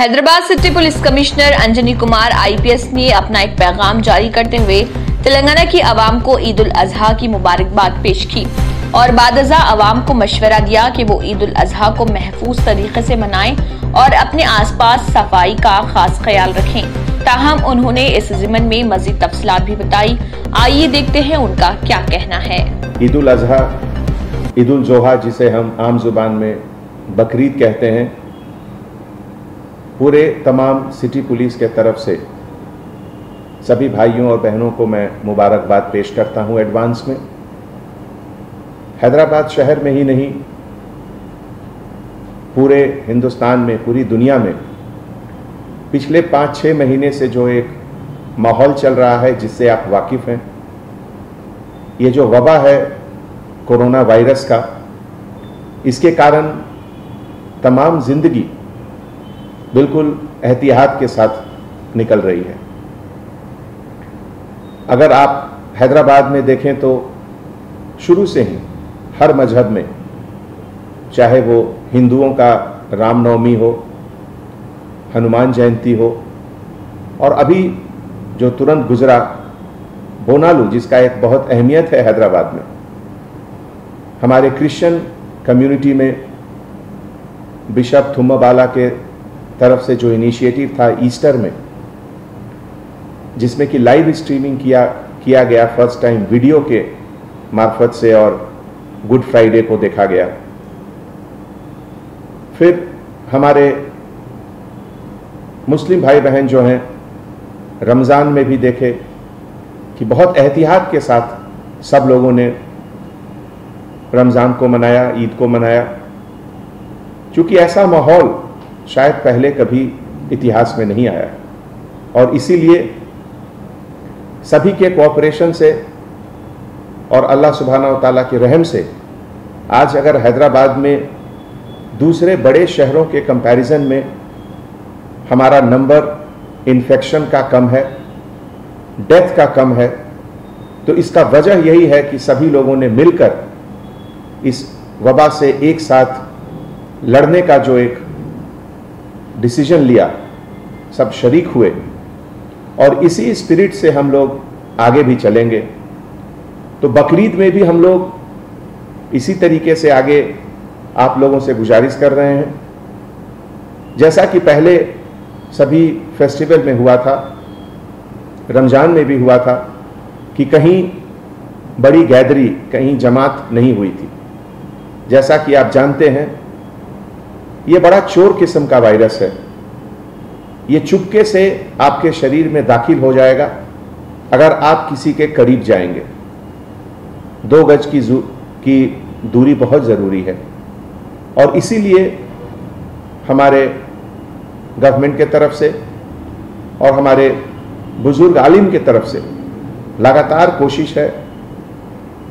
Hyderabad city police commissioner Anjani Kumar IPS ने अपना एक पैगाम जारी करते हुए तेलंगाना की आवाम को ईद उल अजहा की मुबारकबाद पेश की और बादजा आवाम को मशवरा दिया कि वो ईद उल अजहा को महफूज तरीके से मनाएं और अपने आसपास सफाई का खास ख्याल रखें। ताहम उन्होंने इस ज़िमन में मजीद तफसीलात भी बताई। आइए देखते हैं उनका क्या कहना है। ईद उल अजहा, ईद उल जोहा जिसे हम आम जुबान में बकरीद कहते हैं, पूरे तमाम सिटी पुलिस के तरफ से सभी भाइयों और बहनों को मैं मुबारकबाद पेश करता हूं एडवांस में। हैदराबाद शहर में ही नहीं, पूरे हिंदुस्तान में, पूरी दुनिया में पिछले 5-6 महीने से जो एक माहौल चल रहा है जिससे आप वाकिफ़ हैं, ये जो वबा है कोरोना वायरस का, इसके कारण तमाम जिंदगी बिल्कुल एहतियात के साथ निकल रही है। अगर आप हैदराबाद में देखें तो शुरू से ही हर मजहब में, चाहे वो हिंदुओं का रामनवमी हो, हनुमान जयंती हो, और अभी जो तुरंत गुजरा बोनालू, जिसका एक बहुत अहमियत है हैदराबाद में, हमारे क्रिश्चियन कम्युनिटी में बिशप थुम्माबाला के तरफ से जो इनिशिएटिव था ईस्टर में, जिसमें कि लाइव स्ट्रीमिंग किया गया फर्स्ट टाइम वीडियो के मार्फत से, और गुड फ्राइडे को देखा गया। फिर हमारे मुस्लिम भाई बहन जो हैं, रमज़ान में भी देखे कि बहुत एहतियात के साथ सब लोगों ने रमज़ान को मनाया, ईद को मनाया, क्योंकि ऐसा माहौल शायद पहले कभी इतिहास में नहीं आया, और इसीलिए सभी के कोऑपरेशन से और अल्लाह सुब्हानहू व तआला के रहम से आज अगर हैदराबाद में दूसरे बड़े शहरों के कंपैरिजन में हमारा नंबर इन्फेक्शन का कम है, डेथ का कम है, तो इसका वजह यही है कि सभी लोगों ने मिलकर इस वबा से एक साथ लड़ने का जो एक डिसीजन लिया, सब शरीक हुए, और इसी स्पिरिट से हम लोग आगे भी चलेंगे। तो बकरीद में भी हम लोग इसी तरीके से आगे आप लोगों से गुजारिश कर रहे हैं, जैसा कि पहले सभी फेस्टिवल में हुआ था, रमज़ान में भी हुआ था, कि कहीं बड़ी गैदरी, कहीं जमात नहीं हुई थी। जैसा कि आप जानते हैं, ये बड़ा चोर किस्म का वायरस है। ये चुपके से आपके शरीर में दाखिल हो जाएगा अगर आप किसी के करीब जाएंगे। 2 गज की दूरी बहुत ज़रूरी है, और इसीलिए हमारे गवर्नमेंट के तरफ से और हमारे बुजुर्ग आलिम के तरफ से लगातार कोशिश है।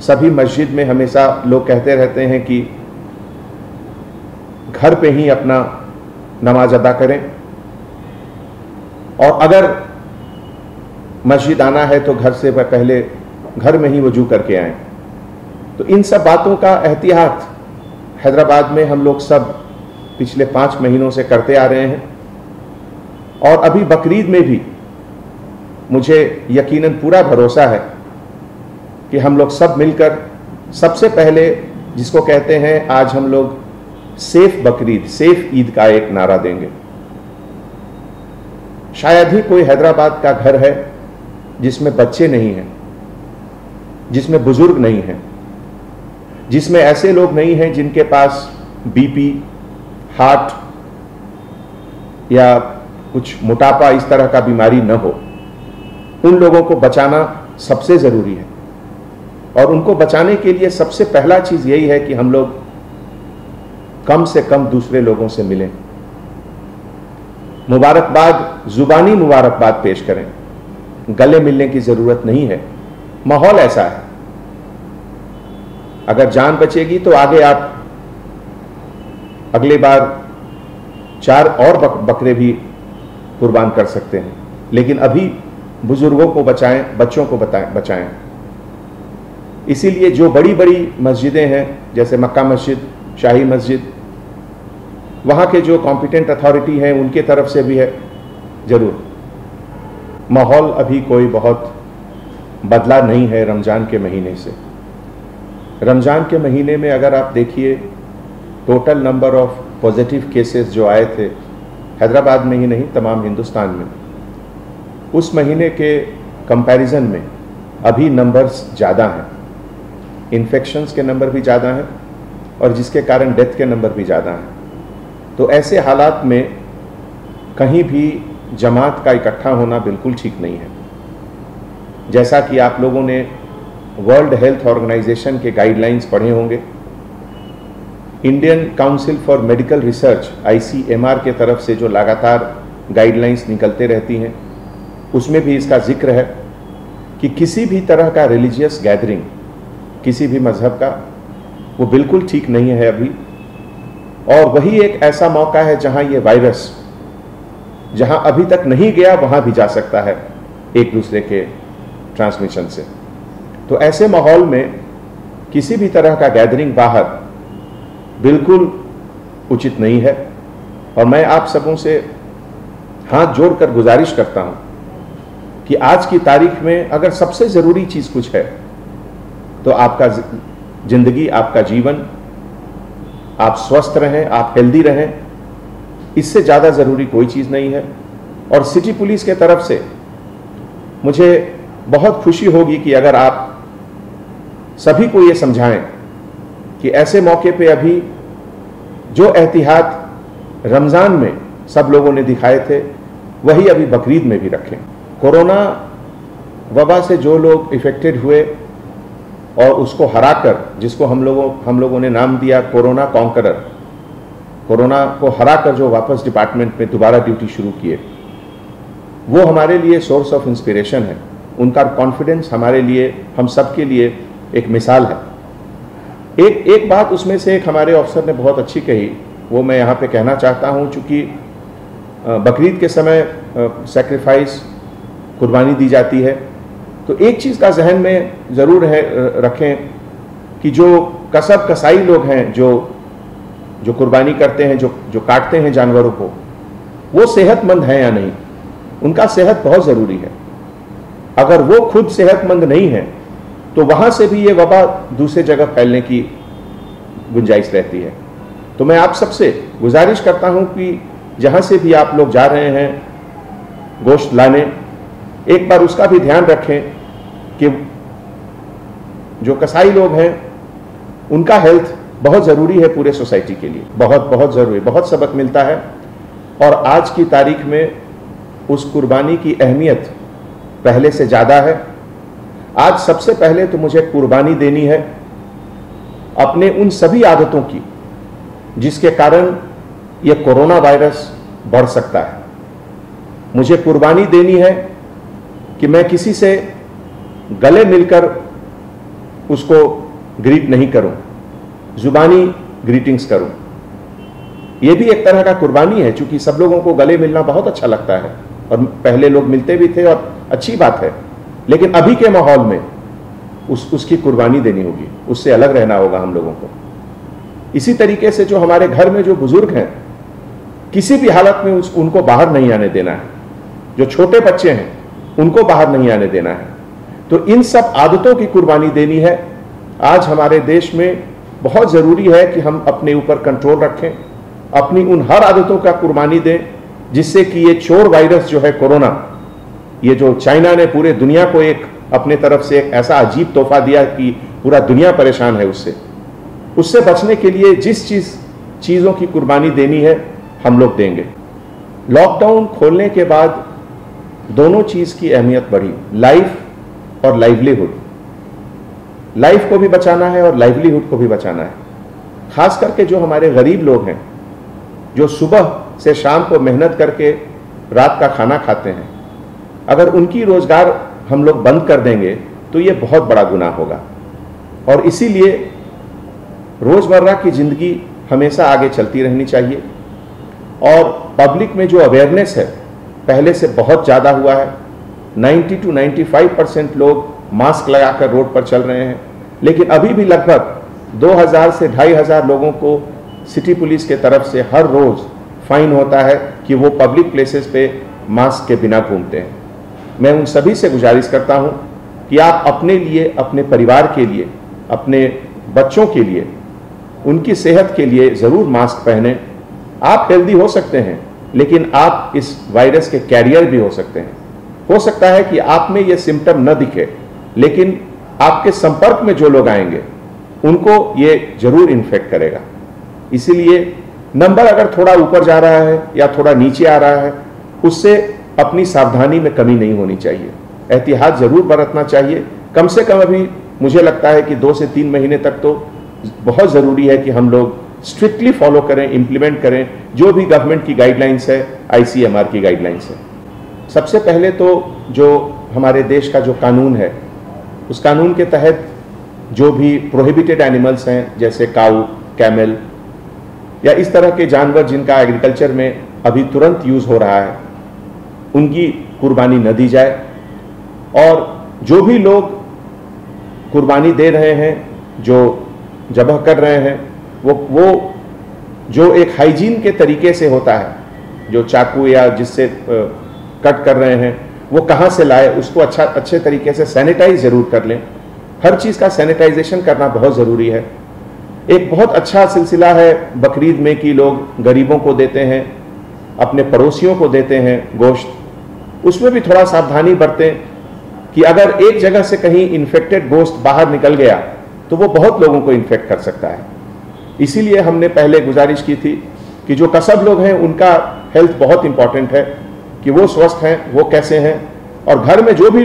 सभी मस्जिद में हमेशा लोग कहते रहते हैं कि घर पे ही अपना नमाज अदा करें, और अगर मस्जिद आना है तो घर से पहले घर में ही वजू करके आएं। तो इन सब बातों का एहतियात हैदराबाद में हम लोग सब पिछले 5 महीनों से करते आ रहे हैं, और अभी बकरीद में भी मुझे यकीनन पूरा भरोसा है कि हम लोग सब मिलकर सबसे पहले, जिसको कहते हैं आज हम लोग सेफ बकरीद, सेफ ईद का एक नारा देंगे। शायद ही कोई हैदराबाद का घर है जिसमें बच्चे नहीं हैं, जिसमें बुजुर्ग नहीं हैं, जिसमें ऐसे लोग नहीं हैं जिनके पास बीपी, हार्ट या कुछ मोटापा, इस तरह का बीमारी न हो। उन लोगों को बचाना सबसे ज़रूरी है, और उनको बचाने के लिए सबसे पहला चीज़ यही है कि हम लोग कम से कम दूसरे लोगों से मिलें, मुबारकबाद, जुबानी मुबारकबाद पेश करें। गले मिलने की ज़रूरत नहीं है, माहौल ऐसा है। अगर जान बचेगी तो आगे आप अगली बार 4 और बकरे भी कुर्बान कर सकते हैं, लेकिन अभी बुजुर्गों को बचाएं, बच्चों को बचाएं। इसीलिए जो बड़ी बड़ी मस्जिदें हैं, जैसे मक्का मस्जिद, शाही मस्जिद, वहाँ के जो कॉम्पिटेंट अथॉरिटी हैं उनके तरफ से भी है। जरूर माहौल अभी कोई बहुत बदला नहीं है रमज़ान के महीने से। रमज़ान के महीने में अगर आप देखिए total number of positive cases जो आए थे हैदराबाद में ही नहीं तमाम हिंदुस्तान में, उस महीने के कंपैरिजन में अभी नंबर्स ज़्यादा हैं, इन्फेक्शंस के नंबर भी ज़्यादा हैं और जिसके कारण डेथ के नंबर भी ज़्यादा हैं। तो ऐसे हालात में कहीं भी जमात का इकट्ठा होना बिल्कुल ठीक नहीं है। जैसा कि आप लोगों ने वर्ल्ड हेल्थ ऑर्गेनाइजेशन के गाइडलाइंस पढ़े होंगे, Indian council for medical research ICMR के तरफ से जो लगातार गाइडलाइंस निकलते रहती हैं, उसमें भी इसका जिक्र है कि किसी भी तरह का रिलीजियस गैदरिंग किसी भी मजहब का वो बिल्कुल ठीक नहीं है अभी। और वही एक ऐसा मौका है जहां ये वायरस जहां अभी तक नहीं गया वहां भी जा सकता है एक दूसरे के ट्रांसमिशन से। तो ऐसे माहौल में किसी भी तरह का गैदरिंग बाहर बिल्कुल उचित नहीं है। और मैं आप सबों से हाथ जोड़कर गुजारिश करता हूं कि आज की तारीख में अगर सबसे ज़रूरी चीज़ कुछ है तो आपका जिंदगी, आपका जीवन, आप स्वस्थ रहें, आप हेल्दी रहें, इससे ज़्यादा ज़रूरी कोई चीज़ नहीं है। और सिटी पुलिस के तरफ से मुझे बहुत खुशी होगी कि अगर आप सभी को ये समझाएं कि ऐसे मौके पे अभी जो एहतियात रमज़ान में सब लोगों ने दिखाए थे वही अभी बकरीद में भी रखें। कोरोना वबा से जो लोग इफेक्टेड हुए और उसको हराकर, जिसको हम लोगों ने नाम दिया कोरोना कॉन्करर, कोरोना को हराकर जो वापस डिपार्टमेंट में दोबारा ड्यूटी शुरू किए, वो हमारे लिए सोर्स ऑफ इंस्पिरेशन है। उनका कॉन्फिडेंस हमारे लिए, हम सब के लिए एक मिसाल है। एक बात उसमें से एक हमारे ऑफिसर ने बहुत अच्छी कही, वो मैं यहाँ पे कहना चाहता हूँ। चूँकि बकरीद के समय सैक्रिफाइस, कुर्बानी दी जाती है, तो एक चीज़ का जहन में ज़रूर रखें कि जो कसब कसाई लोग हैं, जो कुर्बानी करते हैं, जो काटते हैं जानवरों को, वो सेहतमंद हैं या नहीं। उनका सेहत बहुत ज़रूरी है। अगर वो खुद सेहतमंद नहीं है तो वहाँ से भी ये वबा दूसरे जगह फैलने की गुंजाइश रहती है। तो मैं आप सबसे गुजारिश करता हूँ कि जहाँ से भी आप लोग जा रहे हैं गोश्त लाने, एक बार उसका भी ध्यान रखें कि जो कसाई लोग हैं उनका हेल्थ बहुत ज़रूरी है पूरे सोसाइटी के लिए, बहुत बहुत ज़रूरी, बहुत सबक मिलता है। और आज की तारीख में उस कुर्बानी की अहमियत पहले से ज़्यादा है। आज सबसे पहले तो मुझे कुर्बानी देनी है अपने उन सभी आदतों की जिसके कारण ये कोरोना वायरस बढ़ सकता है। मुझे कुर्बानी देनी है कि मैं किसी से गले मिलकर उसको ग्रीट नहीं करूं, जुबानी ग्रीटिंग्स करूं। यह भी एक तरह का कुर्बानी है, क्योंकि सब लोगों को गले मिलना बहुत अच्छा लगता है और पहले लोग मिलते भी थे और अच्छी बात है। लेकिन अभी के माहौल में उसकी कुर्बानी देनी होगी, उससे अलग रहना होगा हम लोगों को। इसी तरीके से जो हमारे घर में जो बुजुर्ग हैं, किसी भी हालत में उनको बाहर नहीं आने देना है। जो छोटे बच्चे हैं उनको बाहर नहीं आने देना है। तो इन सब आदतों की कुर्बानी देनी है। आज हमारे देश में बहुत ज़रूरी है कि हम अपने ऊपर कंट्रोल रखें, अपनी उन हर आदतों का कुर्बानी दें, जिससे कि ये चोर वायरस जो है कोरोना, ये जो चाइना ने पूरे दुनिया को एक अपने तरफ से एक ऐसा अजीब तोहफा दिया कि पूरा दुनिया परेशान है उससे बचने के लिए जिस चीज़ों की कुर्बानी देनी है हम लोग देंगे। लॉकडाउन खोलने के बाद दोनों चीज़ की अहमियत बढ़ी, लाइफ और लाइवलीहुड। लाइफ को भी बचाना है और लाइवलीहुड को भी बचाना है। खास करके जो हमारे गरीब लोग हैं, जो सुबह से शाम को मेहनत करके रात का खाना खाते हैं, अगर उनकी रोजगार हम लोग बंद कर देंगे तो ये बहुत बड़ा गुनाह होगा। और इसीलिए रोज़मर्रा की ज़िंदगी हमेशा आगे चलती रहनी चाहिए। और पब्लिक में जो अवेयरनेस है पहले से बहुत ज़्यादा हुआ है। 90 to 95% लोग मास्क लगाकर रोड पर चल रहे हैं, लेकिन अभी भी लगभग 2000 से 2500 लोगों को सिटी पुलिस के तरफ से हर रोज़ फाइन होता है कि वो पब्लिक प्लेसेस पे मास्क के बिना घूमते हैं। मैं उन सभी से गुजारिश करता हूँ कि आप अपने लिए, अपने परिवार के लिए, अपने बच्चों के लिए, उनकी सेहत के लिए ज़रूर मास्क पहनें। आप हेल्दी हो सकते हैं, लेकिन आप इस वायरस के कैरियर भी हो सकते हैं। हो सकता है कि आप में ये सिम्टम न दिखे, लेकिन आपके संपर्क में जो लोग आएंगे उनको ये जरूर इन्फेक्ट करेगा। इसीलिए नंबर अगर थोड़ा ऊपर जा रहा है या थोड़ा नीचे आ रहा है, उससे अपनी सावधानी में कमी नहीं होनी चाहिए। एहतियात जरूर बरतना चाहिए। कम से कम अभी मुझे लगता है कि 2 से 3 महीने तक तो बहुत ज़रूरी है कि हम लोग स्ट्रिक्टली फॉलो करें, इम्प्लीमेंट करें जो भी गवर्नमेंट की गाइडलाइंस है, ICMR की गाइडलाइंस है। सबसे पहले तो जो हमारे देश का जो कानून है, उस कानून के तहत जो भी प्रोहिबिटेड एनिमल्स हैं, जैसे काऊ, कैमल या इस तरह के जानवर जिनका एग्रीकल्चर में अभी तुरंत यूज़ हो रहा है, उनकी कुर्बानी न दी जाए। और जो भी लोग कुर्बानी दे रहे हैं, जो ज़बह कर रहे हैं, वो जो एक हाइजीन के तरीके से होता है, जो चाकू या जिससे कट कर रहे हैं, वो कहाँ से लाए, उसको अच्छे तरीके से सैनिटाइज जरूर कर लें। हर चीज़ का सैनिटाइजेशन करना बहुत ज़रूरी है। एक बहुत अच्छा सिलसिला है बकरीद में कि लोग गरीबों को देते हैं, अपने पड़ोसियों को देते हैं गोश्त। उसमें भी थोड़ा सावधानी बरतें कि अगर एक जगह से कहीं इन्फेक्टेड गोश्त बाहर निकल गया तो वो बहुत लोगों को इन्फेक्ट कर सकता है। इसीलिए हमने पहले गुजारिश की थी कि जो कसब लोग हैं उनका हेल्थ बहुत इंपॉर्टेंट है, कि वो स्वस्थ हैं, वो कैसे हैं। और घर में जो भी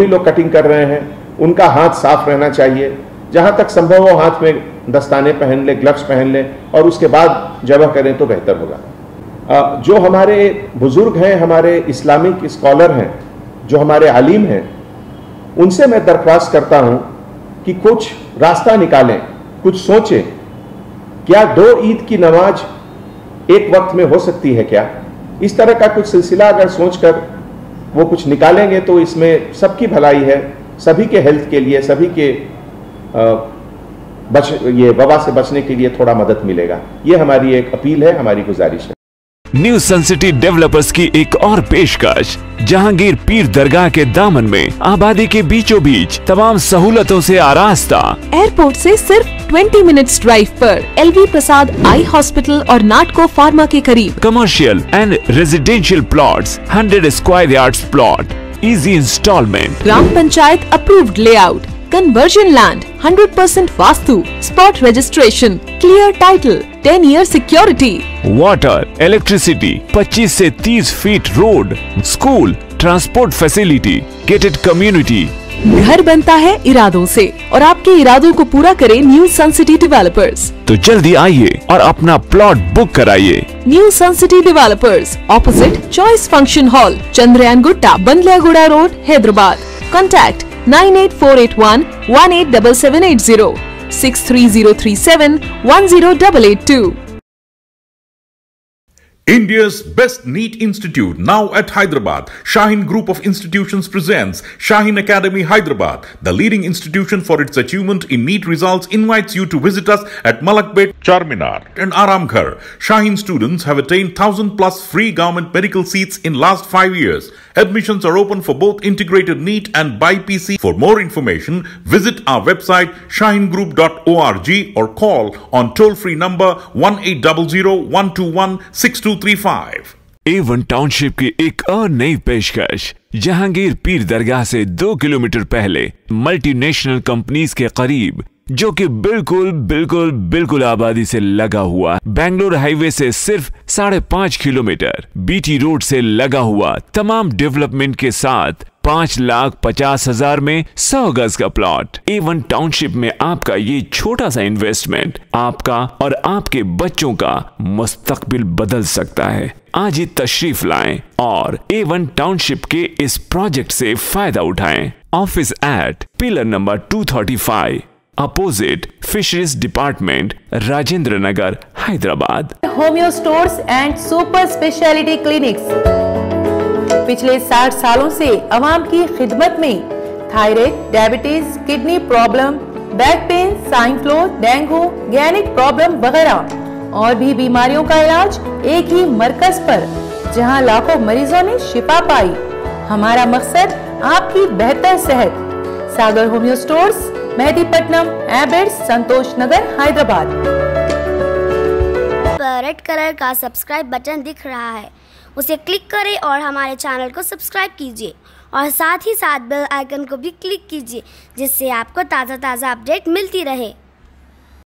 लोग कटिंग कर रहे हैं, उनका हाथ साफ रहना चाहिए। जहाँ तक संभव हो हाथ में दस्ताने पहन लें, ग्लव्स पहन लें और उसके बाद जबह करें तो बेहतर होगा। जो हमारे बुजुर्ग हैं, हमारे इस्लामिक स्कॉलर हैं, जो हमारे आलिम हैं, उनसे मैं दरख्वास्त करता हूँ कि कुछ रास्ता निकालें, कुछ सोचें। क्या 2 ईद की नमाज एक वक्त में हो सकती है क्या? इस तरह का कुछ सिलसिला अगर सोचकर वो कुछ निकालेंगे तो इसमें सबकी भलाई है, सभी के हेल्थ के लिए, सभी के ये वबा से बचने के लिए थोड़ा मदद मिलेगा। ये हमारी एक अपील है, हमारी गुजारिश है। न्यू सन सिटी डेवलपर्स की एक और पेशकश, जहांगीर पीर दरगाह के दामन में आबादी के बीचों बीच तमाम सहूलतों से आरास्ता। एयरपोर्ट से सिर्फ 20 मिनट्स ड्राइव पर LV प्रसाद आई हॉस्पिटल और नाटको फार्मा के करीब। Commercial and residential plots, 100 square yards plot, easy instalment, gram panchayat approved layout, conversion land, 100% vastu, spot registration, clear title, 10 year security, water, electricity, 25 से 30 feet road, school, transport facility, gated community. घर बनता है इरादों से और आपके इरादों को पूरा करे न्यू सन सिटी डेवलपर्स। तो जल्दी आइए और अपना प्लॉट बुक कराइए। New sun city developers, opposite choice function hall, Chandrayangutta, Bandlaguda road, Hyderabad. Contact 98481 187780, 63037 10882। India's best NEET institute now at Hyderabad. Shaheen Group of Institutions presents Shaheen Academy Hyderabad. The leading institution for its achievement in NEET results invites you to visit us at Malakpet, Charminar and Aramghar. Shaheen students have attained 1000 plus free government medical seats in last 5 years. Admissions are open for both integrated NEET and BIPC. For more information, visit our website shaheengroup.org or call on toll-free number 1800-121-6235. A1 township की एक और नई पेशकश, जहांगीर पीर दरगाह से 2 kilometre पहले multinational companies के करीब, जो कि बिल्कुल आबादी से लगा हुआ, बेंगलोर हाईवे से सिर्फ 5.5 किलोमीटर, BT रोड से लगा हुआ, तमाम डेवलपमेंट के साथ 5,50,000 में 100 गज का प्लॉट। A1 टाउनशिप में आपका ये छोटा सा इन्वेस्टमेंट आपका और आपके बच्चों का मुस्तकबिल बदल सकता है। आज ही तशरीफ लाएं और A1 टाउनशिप के इस प्रोजेक्ट से फायदा उठाएं। Office at pillar number 235, opposite fisheries department, Rajendra Nagar, Hyderabad. Homeo stores and super speciality clinics पिछले 60 सालों से आवाम की खिदमत में thyroid, diabetes, kidney problem, back pain, swine flu, dengue, gynaec problem वगैरह और भी बीमारियों का इलाज एक ही मरकज पर, जहां लाखों मरीजों ने शिफा पाई। हमारा मकसद आपकी बेहतर सेहत। सागर होम्यो स्टोर्स, मेहदीपट्टनम, एबेड्स, संतोष नगर, हैदराबाद। रेड कलर का सब्सक्राइब बटन दिख रहा है, उसे क्लिक करें और हमारे चैनल को सब्सक्राइब कीजिए और साथ ही साथ बेल आइकन को भी क्लिक कीजिए, जिससे आपको ताज़ा अपडेट मिलती रहे।